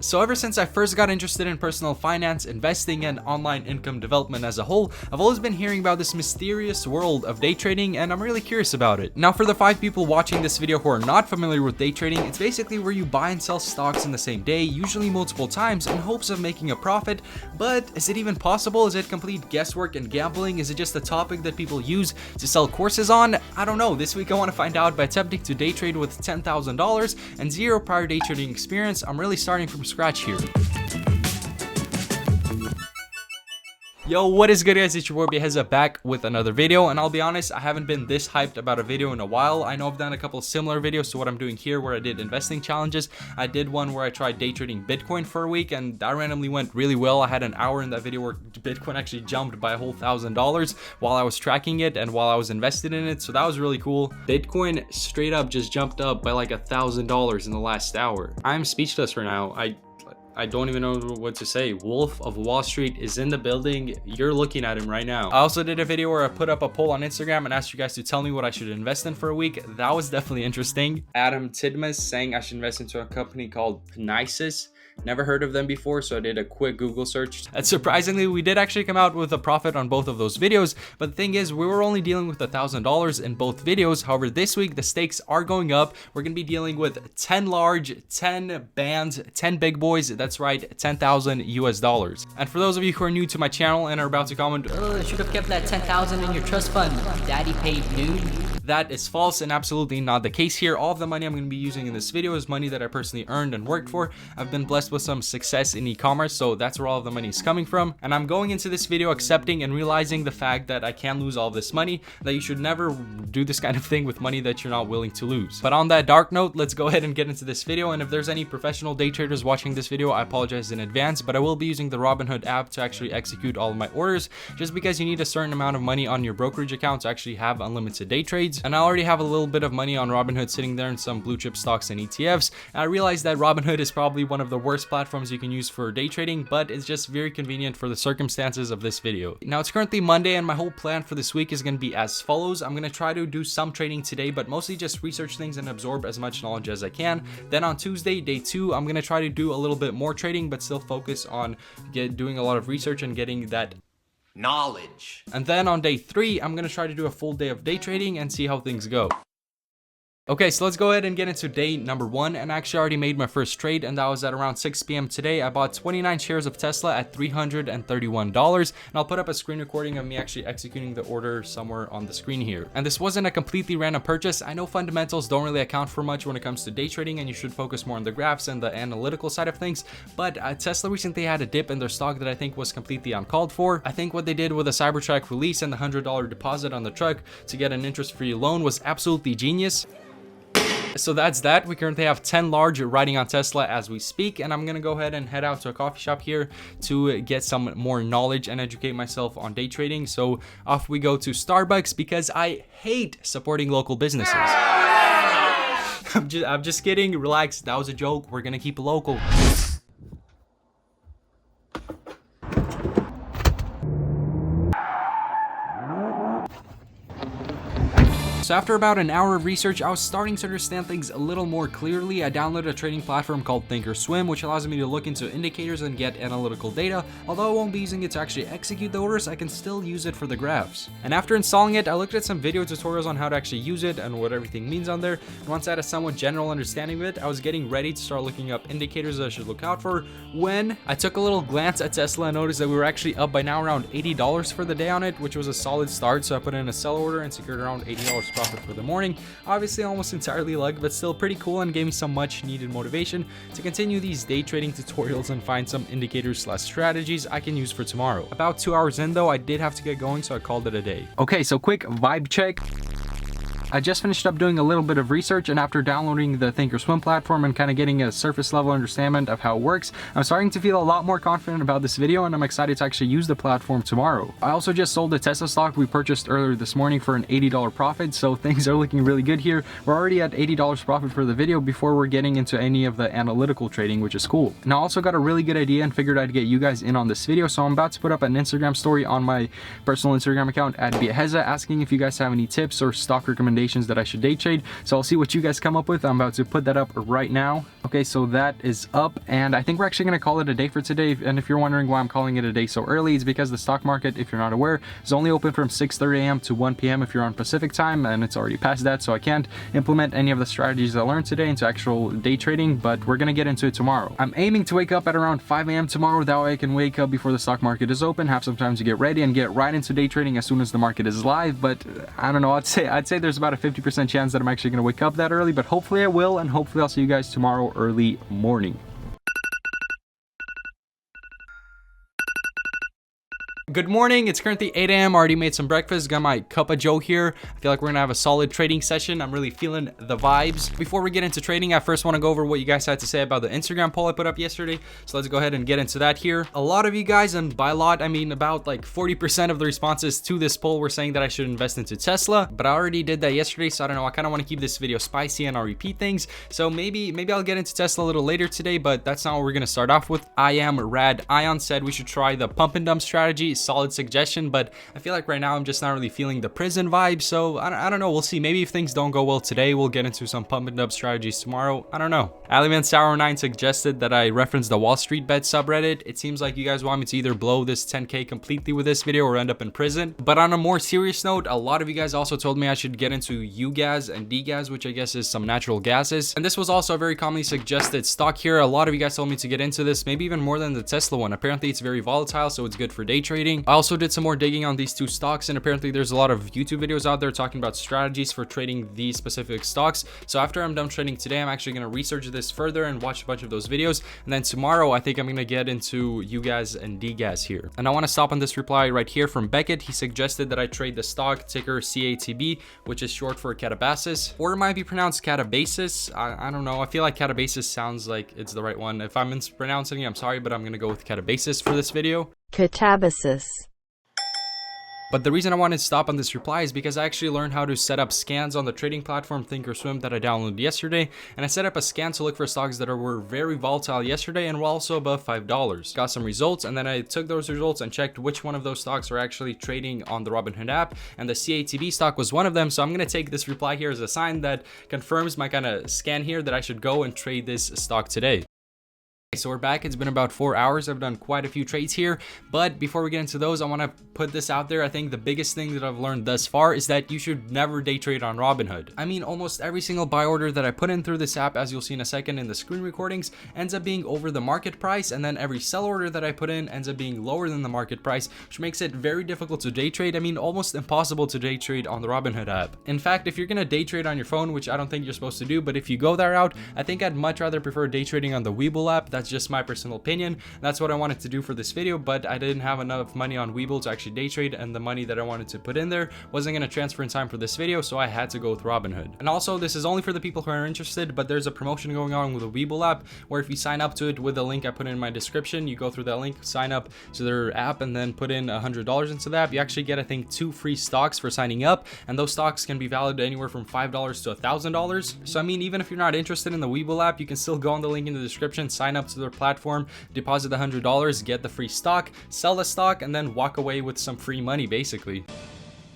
So ever since I first got interested in personal finance, investing, and online income development as a whole, I've always been hearing about this mysterious world of day trading, and I'm really curious about it. Now, for the 5 people watching this video who are not familiar with day trading, it's basically where you buy and sell stocks in the same day, usually multiple times, in hopes of making a profit. But is it even possible? Is it complete guesswork and gambling? Is it just a topic that people use to sell courses on? I don't know. This week I want to find out by attempting to day trade with $10,000 and zero prior day trading experience. I'm really starting from scratch here. Yo, what is good, guys? It's your boy Guiterrez back with another video, and I'll be honest, I haven't been this hyped about a video in a while. I know I've done a couple similar videos to what I'm doing here where I did investing challenges. I did one where I tried day trading Bitcoin for a week, and that randomly went really well. I had an hour in that video where Bitcoin actually jumped by a whole $1,000 while I was tracking it and while I was invested in it, so that was really cool. Bitcoin straight up just jumped up by like $1,000 in the last hour. I'm speechless right now. I don't even know what to say. Wolf of Wall Street is in the building. You're looking at him right now. I also did a video where I put up a poll on Instagram and asked you guys to tell me what I should invest in for a week. That was definitely interesting. Adam Tidmus saying I should invest into a company called Penisis. Never heard of them before, so I did a quick Google search. And surprisingly, we did actually come out with a profit on both of those videos. But the thing is, we were only dealing with $1,000 in both videos. However, this week, the stakes are going up. We're going to be dealing with 10 large, 10 bands, 10 big boys. That's right, 10,000 US dollars. And for those of you who are new to my channel and are about to comment, oh, should have kept that 10,000 in your trust fund. Daddy paid dude. That is false and absolutely not the case here. All of the money I'm going to be using in this video is money that I personally earned and worked for. I've been blessed with some success in e-commerce, so that's where all of the money is coming from. And I'm going into this video accepting and realizing the fact that I can lose all this money, that you should never do this kind of thing with money that you're not willing to lose. But on that dark note, let's go ahead and get into this video. And if there's any professional day traders watching this video, I apologize in advance, but I will be using the Robinhood app to actually execute all of my orders, just because you need a certain amount of money on your brokerage account to actually have unlimited day trades. And I already have a little bit of money on Robinhood sitting there in some blue chip stocks and ETFs. And I realized that Robinhood is probably one of the worst platforms you can use for day trading, but it's just very convenient for the circumstances of this video. Now, it's currently Monday, and my whole plan for this week is going to be as follows. I'm going to try to do some trading today, but mostly just research things and absorb as much knowledge as I can. Then on Tuesday, day 2, I'm going to try to do a little bit more trading, but still focus on doing a lot of research and getting that knowledge. And then on day 3, I'm going to try to do a full day of day trading and see how things go. Okay, so let's go ahead and get into day number 1, and I actually already made my first trade, and that was at around 6 p.m. today. I bought 29 shares of Tesla at $331, and I'll put up a screen recording of me actually executing the order somewhere on the screen here. And this wasn't a completely random purchase. I know fundamentals don't really account for much when it comes to day trading, and you should focus more on the graphs and the analytical side of things, but Tesla recently had a dip in their stock that I think was completely uncalled for. I think what they did with the Cybertruck release and the $100 deposit on the truck to get an interest-free loan was absolutely genius. So that's that. We currently have 10 large riding on Tesla as we speak, and I'm gonna go ahead and head out to a coffee shop here to get some more knowledge and educate myself on day trading. So off we go to Starbucks, because I hate supporting local businesses. I'm just kidding. Relax. That was a joke. We're gonna keep it local. So after about an hour of research, I was starting to understand things a little more clearly. I downloaded a trading platform called Thinkorswim, which allows me to look into indicators and get analytical data. Although I won't be using it to actually execute the orders, I can still use it for the graphs. And after installing it, I looked at some video tutorials on how to actually use it and what everything means on there. And once I had a somewhat general understanding of it, I was getting ready to start looking up indicators that I should look out for, when I took a little glance at Tesla and noticed that we were actually up by now around $80 for the day on it, which was a solid start. So I put in a sell order and secured around $80 profit for the morning. Obviously almost entirely luck, but still pretty cool, and gave me some much needed motivation to continue these day trading tutorials and find some indicators / strategies I can use for tomorrow. About 2 hours in though, I did have to get going, so I called it a day. Okay, so quick vibe check. I just finished up doing a little bit of research, and after downloading the Thinkorswim platform and kind of getting a surface level understanding of how it works, I'm starting to feel a lot more confident about this video, and I'm excited to actually use the platform tomorrow. I also just sold the Tesla stock we purchased earlier this morning for an $80 profit, so things are looking really good here. We're already at $80 profit for the video before we're getting into any of the analytical trading, which is cool. And I also got a really good idea and figured I'd get you guys in on this video, so I'm about to put up an Instagram story on my personal Instagram account at Guiterrez, asking if you guys have any tips or stock recommendations recommendations that I should day trade. So I'll see what you guys come up with. I'm about to put that up right now. Okay, so that is up, and I think we're actually gonna call it a day for today. And if you're wondering why I'm calling it a day so early, it's because the stock market, if you're not aware, is only open from 6:30 a.m. to 1 p.m. if you're on Pacific time, and it's already past that, so I can't implement any of the strategies I learned today into actual day trading, but we're gonna get into it tomorrow. I'm aiming to wake up at around 5 a.m. tomorrow. That way I can wake up before the stock market is open, have some time to get ready, and get right into day trading as soon as the market is live. But I don't know, I'd say there's about a 50% chance that I'm actually gonna wake up that early, but hopefully I will, and hopefully I'll see you guys tomorrow early morning. Good morning, it's currently 8 a.m. Already made some breakfast, got my cup of joe here. I feel like we're gonna have a solid trading session. I'm really feeling the vibes. Before we get into trading, I first want to go over what you guys had to say about the Instagram poll I put up yesterday. So let's go ahead and get into that here. A lot of you guys, and by a lot I mean about like 40% of the responses to this poll were saying that I should invest into Tesla, but I already did that yesterday, so I don't know, I kind of want to keep this video spicy and I'll repeat things. So maybe I'll get into Tesla a little later today, but that's not what we're gonna start off with. I am Rad Ion said we should try the pump and dump strategy. Solid suggestion, but I feel like right now I'm just not really feeling the prison vibe, so I don't know, we'll see. Maybe if things don't go well today, we'll get into some pump and dump strategies tomorrow. I don't know. Aliman9 suggested that I reference the Wall Street Bet subreddit. It seems like you guys want me to either blow this 10K completely with this video or end up in prison. But on a more serious note, a lot of you guys also told me I should get into UGAS and DGAS, which I guess is some natural gases, and this was also a very commonly suggested stock here. A lot of you guys told me to get into this, maybe even more than the Tesla one. Apparently it's very volatile, so it's good for day trading. I also did some more digging on these two stocks, and apparently there's a lot of YouTube videos out there talking about strategies for trading these specific stocks. So after I'm done trading today, I'm actually going to research this further and watch a bunch of those videos, and then tomorrow I think I'm going to get into UGAS and DGAS here. And I want to stop on this reply right here from Beckett. He suggested that I trade the stock ticker CATB, which is short for Catabasis, or it might be pronounced Catabasis. I don't know, I feel like Catabasis sounds like it's the right one. If I'm mispronouncing it, I'm sorry, but I'm going to go with Catabasis for this video. Catabasis. But the reason I wanted to stop on this reply is because I actually learned how to set up scans on the trading platform Thinkorswim that I downloaded yesterday, and I set up a scan to look for stocks that were very volatile yesterday and were also above $5. Got some results, and then I took those results and checked which one of those stocks are actually trading on the Robinhood app, and the CATB stock was one of them. So I'm going to take this reply here as a sign that confirms my kind of scan here that I should go and trade this stock today. So we're back. It's been about 4 hours. I've done quite a few trades here, but before we get into those, I want to put this out there. I think the biggest thing that I've learned thus far is that you should never day trade on Robinhood. I mean, almost every single buy order that I put in through this app, as you'll see in a second in the screen recordings, ends up being over the market price, and then every sell order that I put in ends up being lower than the market price, which makes it very difficult to day trade. I mean, almost impossible to day trade on the Robinhood app. In fact, if you're gonna day trade on your phone, which I don't think you're supposed to do, but if you go that route, I think I'd much rather prefer day trading on the Webull app. That's just my personal opinion. That's what I wanted to do for this video, but I didn't have enough money on Webull to actually day trade, and the money that I wanted to put in there wasn't going to transfer in time for this video, so I had to go with Robinhood. And also, this is only for the people who are interested, but there's a promotion going on with the Webull app where if you sign up to it with the link I put in my description, you go through that link, sign up to their app, and then put in $100 into the app, you actually get, I think, 2 free stocks for signing up, and those stocks can be valued anywhere from $5 to $1,000. So I mean, even if you're not interested in the Webull app, you can still go on the link in the description, sign up to their platform, deposit the $100, get the free stock, sell the stock, and then walk away with some free money basically.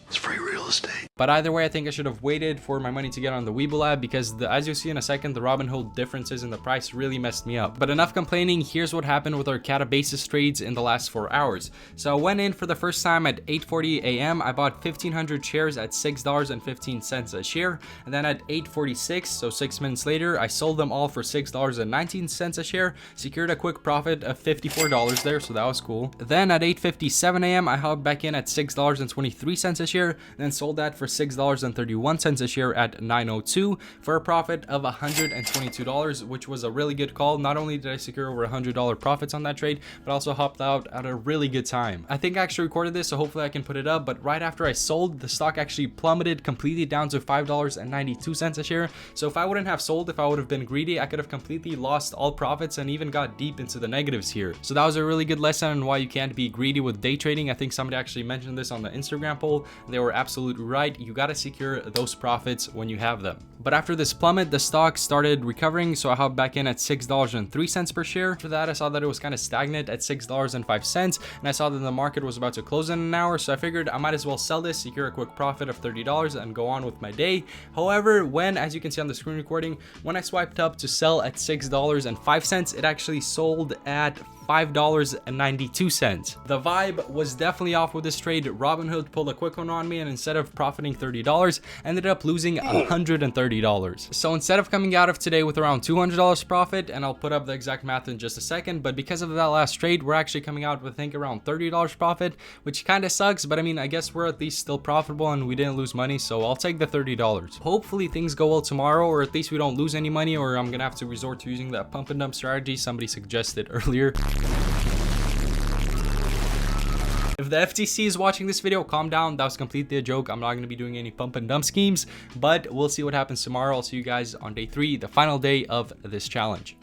It's free real estate. But either way, I think I should have waited for my money to get on the Webull app, because as you'll see in a second, the Robinhood differences in the price really messed me up. But enough complaining, here's what happened with our Catabasis trades in the last 4 hours. So I went in for the first time at 8:40 a.m. I bought 1,500 shares at $6.15 a share, and then at 8:46, so 6 minutes later, I sold them all for $6.19 a share, secured a quick profit of $54 there, so that was cool. Then at 8:57 a.m. I hopped back in at $6.23 a share, then sold that for $6.31 a share at 9:02 for a profit of $122, which was a really good call. Not only did I secure over $100 profits on that trade, but also hopped out at a really good time. I think I actually recorded this, so hopefully I can put it up, but right after I sold, the stock actually plummeted completely down to $5.92 a share. So if I wouldn't have sold, if I would have been greedy, I could have completely lost all profits and even got deep into the negatives here. So that was a really good lesson on why you can't be greedy with day trading. I think somebody actually mentioned this on the Instagram poll, and they were absolutely right. You got to secure those profits when you have them. But after this plummet, the stock started recovering, so I hopped back in at $6.03 per share. After that, I saw that it was kind of stagnant at $6.05, and I saw that the market was about to close in an hour, so I figured I might as well sell this, secure a quick profit of $30, and go on with my day. However, as you can see on the screen recording, when I swiped up to sell at $6.05, it actually sold at $5.92. The vibe was definitely off with this trade. Robinhood pulled a quick one on me, and instead of profiting $30, I ended up losing $130. So instead of coming out of today with around $200 profit, and I'll put up the exact math in just a second, but because of that last trade, we're actually coming out with, I think, around $30 profit, which kind of sucks, but I mean, I guess we're at least still profitable and we didn't lose money, so I'll take the $30. Hopefully things go well tomorrow, or at least we don't lose any money, or I'm gonna have to resort to using that pump and dump strategy somebody suggested earlier. If the FTC is watching this video, calm down. That was completely a joke. I'm not going to be doing any pump and dump schemes, but we'll see what happens tomorrow. I'll see you guys on day 3, the final day of this challenge.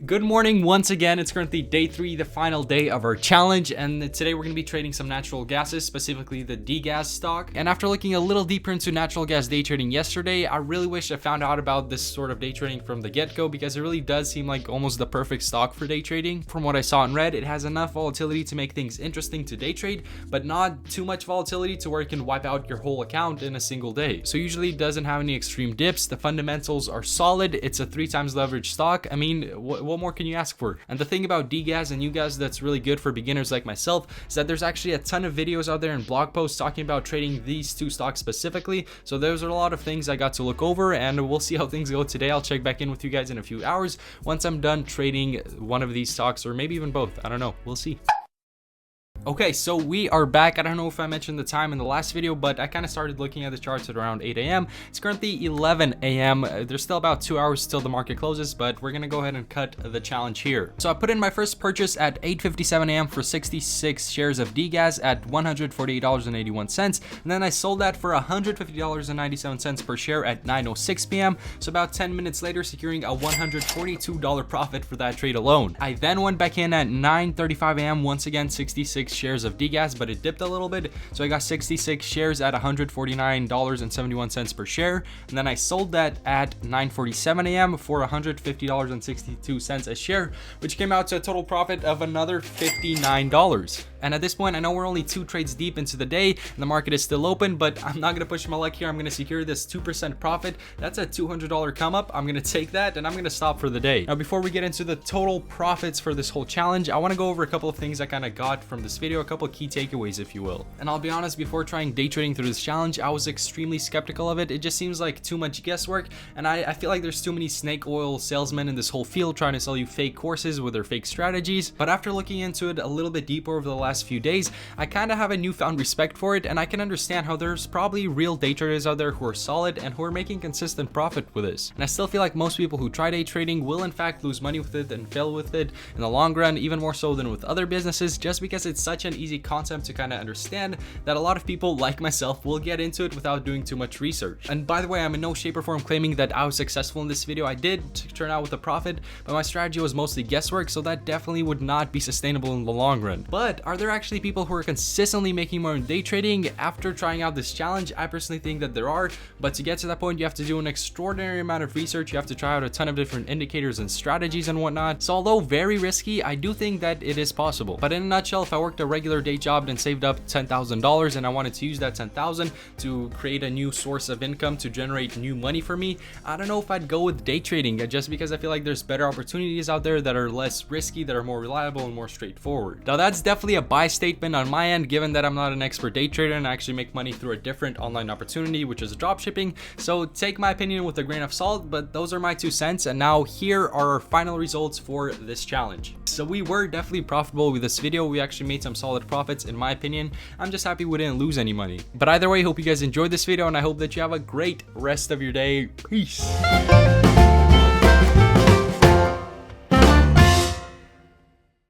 Good morning once again. It's currently day 3, the final day of our challenge, and today we're going to be trading some natural gases, specifically the D-gas stock. And after looking a little deeper into natural gas day trading yesterday, I really wish I found out about this sort of day trading from the get-go, because it really does seem like almost the perfect stock for day trading. From what I saw and read, it has enough volatility to make things interesting to day trade, but not too much volatility to where it can wipe out your whole account in a single day. So usually it doesn't have any extreme dips. The fundamentals are solid. It's a 3 times leveraged stock. I mean, what more can you ask for? And the thing about D-gas and U-gas that's really good for beginners like myself is that there's actually a ton of videos out there and blog posts talking about trading these 2 stocks specifically. So those are a lot of things I got to look over, and we'll see how things go today. I'll check back in with you guys in a few hours once I'm done trading one of these stocks, or maybe even both. I don't know. We'll see. Okay, so we are back. I don't know if I mentioned the time in the last video, but I kind of started looking at the charts at around 8 a.m. It's currently 11 a.m. There's still about 2 hours till the market closes, but we're gonna go ahead and cut the challenge here. So I put in my first purchase at 8:57 a.m. for 66 shares of D-gas at $148.81, and then I sold that for $150.97 per share at 9:06 p.m. So about 10 minutes later, securing a $142 profit for that trade alone. I then went back in at 9:35 a.m. once again, 66 shares of D-gas, but it dipped a little bit, so I got 66 shares at $149.71 per share, and then I sold that at 9:47 a.m. for $150.62 a share, which came out to a total profit of another $59. And at this point, I know we're only 2 trades deep into the day and the market is still open, but I'm not gonna push my luck here. I'm gonna secure this 2% profit. That's a $200 come up. I'm gonna take that, and I'm gonna stop for the day. Now, before we get into the total profits for this whole challenge, I want to go over a couple of things I kind of got from this video, a couple of key takeaways, if you will. And I'll be honest, before trying day trading through this challenge, I was extremely skeptical of it. It just seems like too much guesswork, and I feel like there's too many snake oil salesmen in this whole field trying to sell you fake courses with their fake strategies. But after looking into it a little bit deeper over the last few days, I kind of have a newfound respect for it, and I can understand how there's probably real day traders out there who are solid and who are making consistent profit with this. And I still feel like most people who try day trading will in fact lose money with it and fail with it in the long run, even more so than with other businesses, just because it's such an easy concept to kind of understand that a lot of people like myself will get into it without doing too much research. And by the way, I'm in no shape or form claiming that I was successful in this video. I did turn out with a profit, but my strategy was mostly guesswork, so that definitely would not be sustainable in the long run. But are there actually people who are consistently making more in day trading after trying out this challenge? I personally think that there are, but to get to that point, you have to do an extraordinary amount of research. You have to try out a ton of different indicators and strategies and whatnot. So although very risky, I do think that it is possible. But in a nutshell, if I worked a regular day job and saved up $10,000 and I wanted to use that $10,000 to create a new source of income to generate new money for me, I don't know if I'd go with day trading, just because I feel like there's better opportunities out there that are less risky, that are more reliable and more straightforward. Now, that's definitely a buy statement on my end, given that I'm not an expert day trader and I actually make money through a different online opportunity, which is drop shipping. So take my opinion with a grain of salt, but those are my 2 cents. And now here are our final results for this challenge. So we were definitely profitable with this video. We actually made some solid profits in my opinion. I'm just happy we didn't lose any money. But either way, hope you guys enjoyed this video, and I hope that you have a great rest of your day. Peace.